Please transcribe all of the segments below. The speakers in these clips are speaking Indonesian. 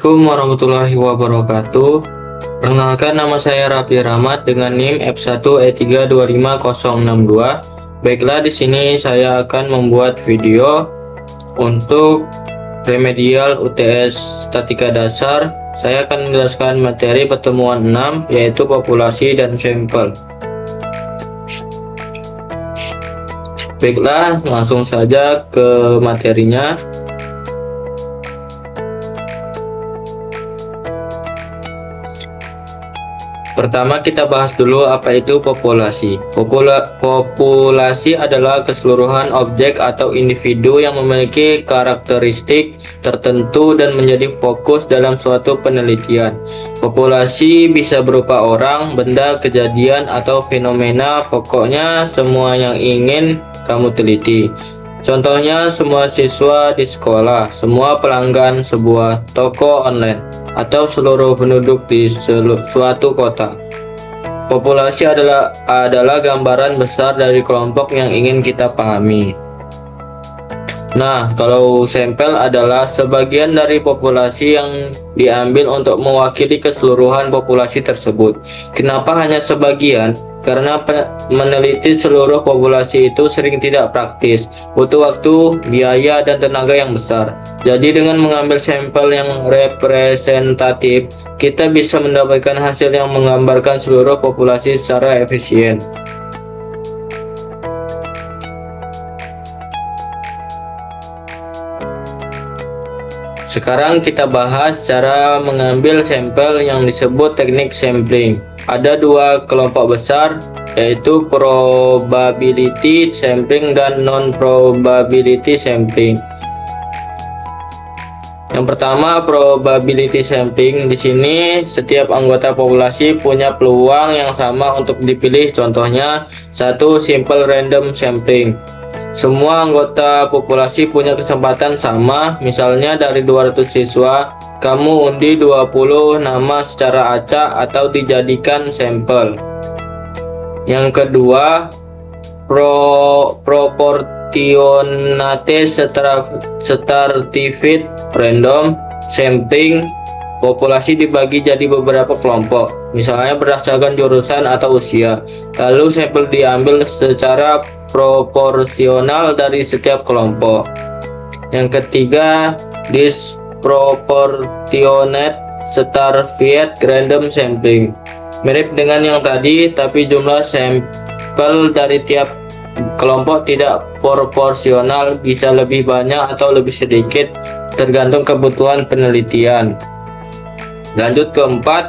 Assalamualaikum warahmatullahi wabarakatuh. Perkenalkan, nama saya Raffi Rahmat dengan NIM F1E325062. Baiklah, di sini saya akan membuat video untuk remedial UTS Statika Dasar. Saya akan menjelaskan materi pertemuan 6, yaitu populasi dan sampel. Baiklah, langsung saja ke materinya. Pertama, kita bahas dulu apa itu populasi. Populasi adalah keseluruhan objek atau individu yang memiliki karakteristik tertentu dan menjadi fokus dalam suatu penelitian. Populasi bisa berupa orang, benda, kejadian, atau fenomena, pokoknya semua yang ingin kamu teliti. Contohnya, semua siswa di sekolah, semua pelanggan sebuah toko online, atau seluruh penduduk di suatu kota. Populasi adalah gambaran besar dari kelompok yang ingin kita pahami. Nah, kalau sampel adalah sebagian dari populasi yang diambil untuk mewakili keseluruhan populasi tersebut. Kenapa hanya sebagian? Karena meneliti seluruh populasi itu sering tidak praktis, butuh waktu, biaya, dan tenaga yang besar. Jadi dengan mengambil sampel yang representatif, kita bisa mendapatkan hasil yang menggambarkan seluruh populasi secara efisien. Sekarang kita bahas cara mengambil sampel yang disebut teknik sampling. Ada dua kelompok besar, yaitu probability sampling dan non-probability sampling. Yang pertama, probability sampling. Di sini setiap anggota populasi punya peluang yang sama untuk dipilih. Contohnya, satu simple random sampling. Semua anggota populasi punya kesempatan sama, misalnya dari 200 siswa, kamu undi 20 nama secara acak atau dijadikan sampel. Yang kedua, proportionate stratified random sampling. Populasi dibagi jadi beberapa kelompok, misalnya berdasarkan jurusan atau usia. Lalu sampel diambil secara proporsional dari setiap kelompok. Yang ketiga, disproportionate stratified random sampling. Mirip dengan yang tadi, tapi jumlah sampel dari tiap kelompok tidak proporsional, bisa lebih banyak atau lebih sedikit, tergantung kebutuhan penelitian. Lanjut keempat,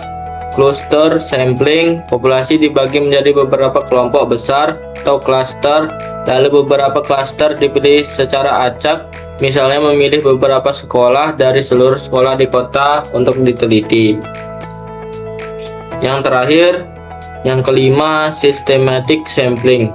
cluster sampling. Populasi dibagi menjadi beberapa kelompok besar atau cluster, lalu beberapa cluster dipilih secara acak, misalnya memilih beberapa sekolah dari seluruh sekolah di kota untuk diteliti. Yang terakhir, yang kelima, systematic sampling.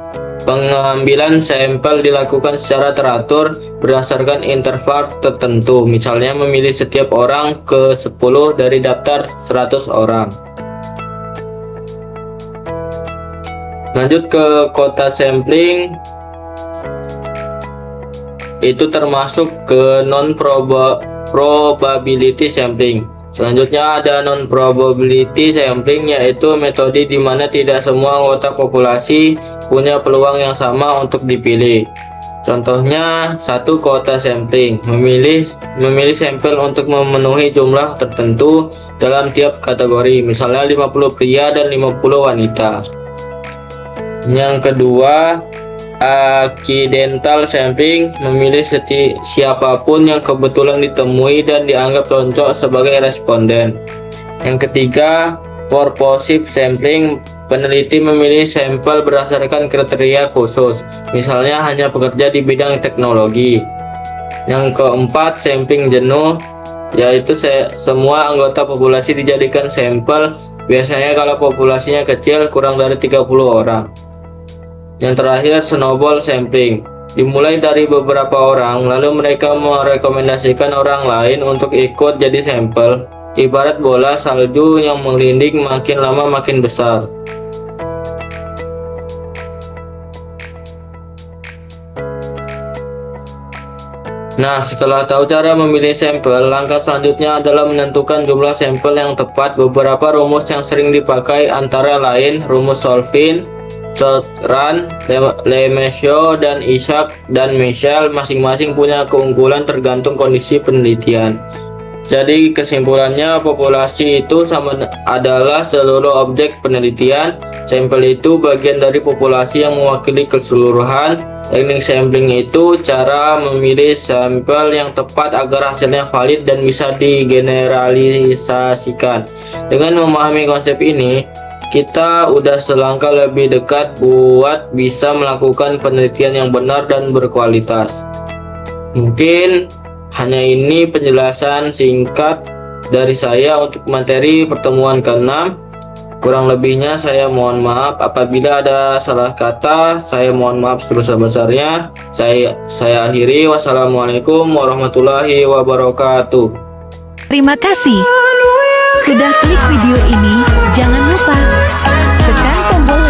Pengambilan sampel dilakukan secara teratur berdasarkan interval tertentu, misalnya memilih setiap orang ke 10 dari daftar 100 orang. Lanjut ke kota sampling, itu termasuk ke non-probability sampling. Selanjutnya ada non-probability sampling, yaitu metode di mana tidak semua anggota populasi punya peluang yang sama untuk dipilih. Contohnya, satu kota sampling memilih sampel untuk memenuhi jumlah tertentu dalam tiap kategori, misalnya 50 pria dan 50 wanita. Yang kedua, accidental sampling, memilih siapapun yang kebetulan ditemui dan dianggap cocok sebagai responden. Yang ketiga, purposive sampling, peneliti memilih sampel berdasarkan kriteria khusus, misalnya hanya pekerja di bidang teknologi. Yang keempat, sampling jenuh, yaitu semua anggota populasi dijadikan sampel, biasanya kalau populasinya kecil, kurang dari 30 orang. Yang terakhir, snowball sampling, dimulai dari beberapa orang, lalu mereka merekomendasikan orang lain untuk ikut jadi sampel, ibarat bola salju yang melinding, makin lama makin besar. Nah, setelah tahu cara memilih sampel, langkah selanjutnya adalah menentukan jumlah sampel yang tepat. Beberapa rumus yang sering dipakai antara lain rumus Solvin, Shortran, Lemeshow, dan Isaac dan Michel masing-masing punya keunggulan tergantung kondisi penelitian. Jadi kesimpulannya, populasi itu adalah seluruh objek penelitian. Sampel itu bagian dari populasi yang mewakili keseluruhan. Teknik sampling itu cara memilih sampel yang tepat agar hasilnya valid dan bisa digeneralisasikan. Dengan memahami konsep ini, kita udah selangkah lebih dekat buat bisa melakukan penelitian yang benar dan berkualitas. Mungkin hanya ini penjelasan singkat dari saya untuk materi pertemuan ke-6. Kurang lebihnya saya mohon maaf. Apabila ada salah kata, saya mohon maaf sebesar-besarnya. Saya akhiri. Wassalamualaikum warahmatullahi wabarakatuh. Terima kasih sudah klik video ini. Jangan lupa tekan tombol